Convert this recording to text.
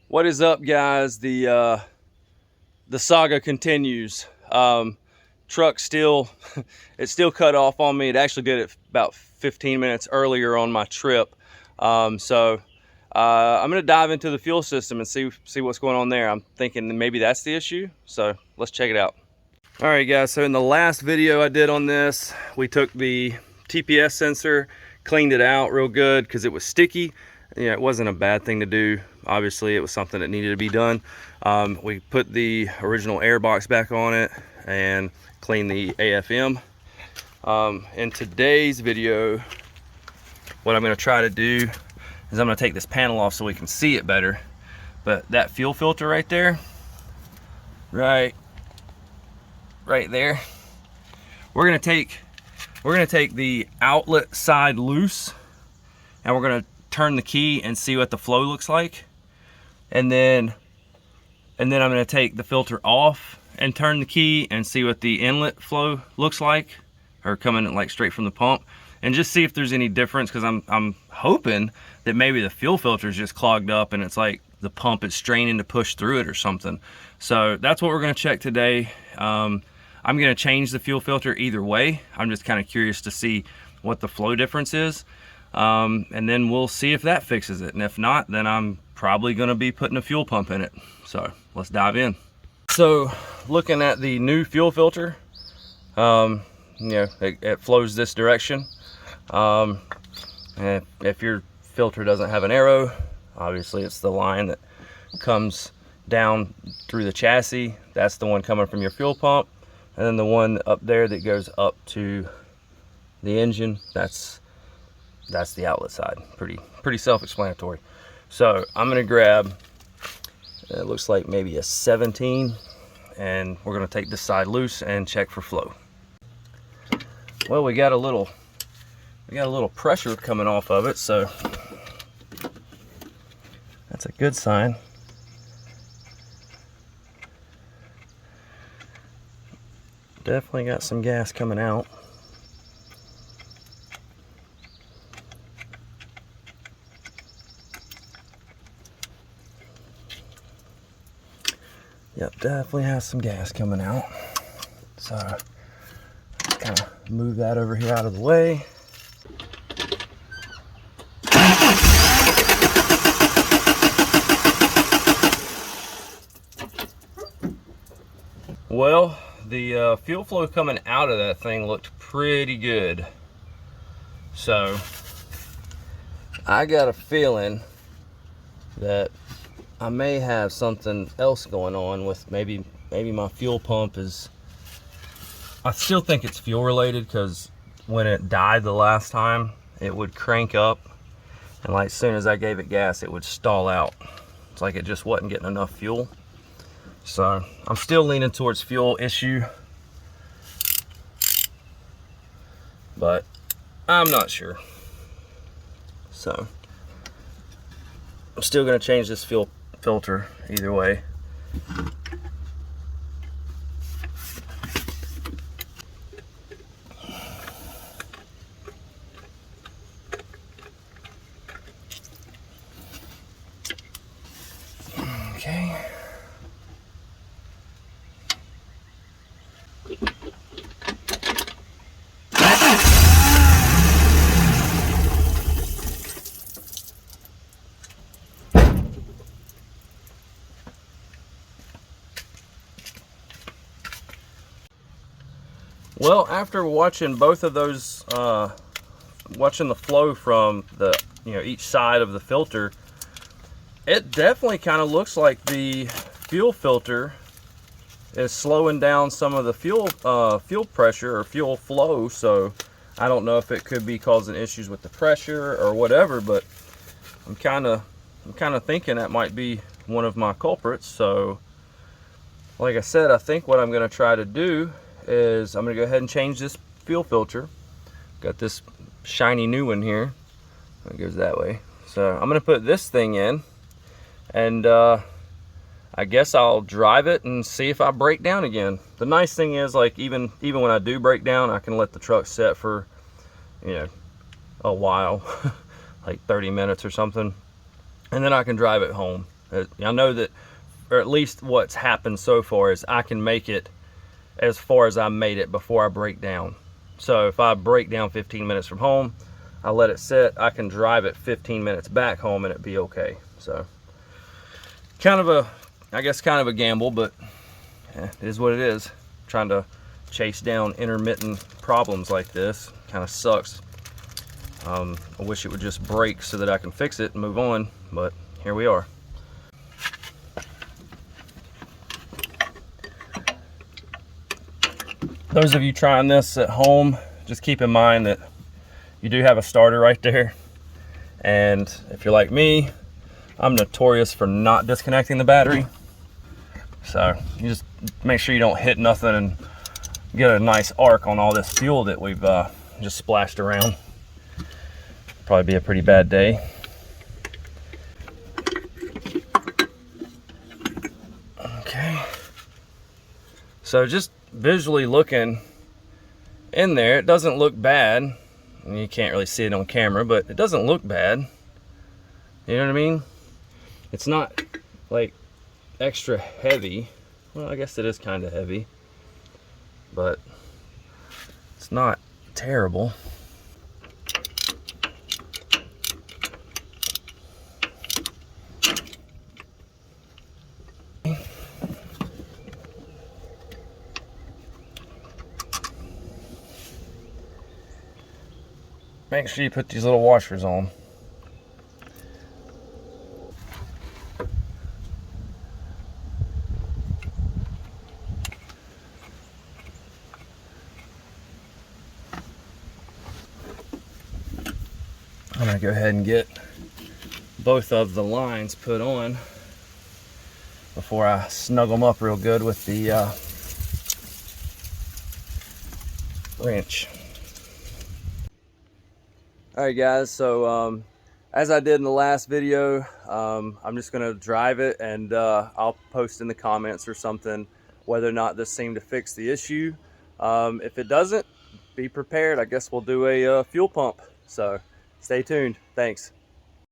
What is up, guys? The saga continues. Truck still it's still cut off on me. It actually did it about 15 minutes earlier on my trip. So I'm gonna dive into the fuel system and see what's going on there. I'm thinking maybe that's the issue, so let's check it out. All right, guys, so in the last video I did on this, we took the TPS sensor, cleaned it out real good because it was sticky. Yeah, it wasn't a bad thing to do. Obviously, it was something that needed to be done. We put the original air box back on it and cleaned the AFM. In today's video, what I'm gonna try to do is I'm gonna take this panel off so we can see it better. But that fuel filter right there, right there, we're gonna take the outlet side loose, and we're gonna turn the key and see what the flow looks like, and then I'm gonna take the filter off and turn the key and see what the inlet flow looks like, or coming like straight from the pump, and just see if there's any difference, because I'm hoping that maybe the fuel filter is just clogged up and it's like the pump is straining to push through it or something. So that's what we're gonna check today. I'm gonna change the fuel filter either way. I'm just kind of curious to see what the flow difference is. And then we'll see if that fixes it. And if not, then I'm probably gonna be putting a fuel pump in it. So let's dive in. So looking at the new fuel filter, you know, it flows this direction. And if your filter doesn't have an arrow, obviously it's the line that comes down through the chassis. That's the one coming from your fuel pump. And then the one up there that goes up to the engine, that's the outlet side. Pretty self-explanatory. So I'm gonna grab, it looks like maybe a 17, and we're gonna take this side loose and check for flow. Well, we got a little pressure coming off of it, so that's a good sign. Definitely got some gas coming out. Yep, definitely has some gas coming out. So let's kind of move that over here out of the way. Well, the fuel flow coming out of that thing looked pretty good. So I got a feeling that I may have something else going on with maybe my fuel pump is, I still think it's fuel related, because when it died the last time, it would crank up, and like as soon as I gave it gas, it would stall out. It's like it just wasn't getting enough fuel. So I'm still leaning towards fuel issue, but I'm not sure. So I'm still gonna change this fuel filter either way. Okay. Well, after watching both of those, watching the flow from the, each side of the filter, it definitely kind of looks like the fuel filter is slowing down some of the fuel pressure or fuel flow. So I don't know if it could be causing issues with the pressure or whatever, but I'm kind of thinking that might be one of my culprits. So like I said, I think what I'm going to try to do is I'm going to go ahead and change this fuel filter. Got this shiny new one here. It goes that way. So I'm going to put this thing in, and I guess I'll drive it and see if I break down again. The nice thing is, like, even when I do break down, I can let the truck set for, a while, like 30 minutes or something, and then I can drive it home. I know that, or at least what's happened so far is I can make it as far as I made it before I break down. So if I break down 15 minutes from home, I let it sit, I can drive it 15 minutes back home and it'd be okay. So kind of a, I guess kind of a gamble, but it is what it is. Trying to chase down intermittent problems like this kind of sucks. I wish it would just break so that I can fix it and move on, but here we are. Those of you trying this at home, just keep in mind that you do have a starter right there. And if you're like me, I'm notorious for not disconnecting the battery. So you just make sure you don't hit nothing and get a nice arc on all this fuel that we've just splashed around. Probably be a pretty bad day. Okay. So just visually looking in there, it doesn't look bad. And you can't really see it on camera, but it doesn't look bad. You know what I mean? It's not like extra heavy. Well, I guess it is kind of heavy, but it's not terrible. Make sure you put these little washers on. I'm gonna go ahead and get both of the lines put on before I snug them up real good with the wrench. Alright guys, so as I did in the last video, I'm just gonna drive it and I'll post in the comments or something whether or not this seemed to fix the issue. If it doesn't, be prepared. I guess we'll do a fuel pump. So stay tuned. Thanks.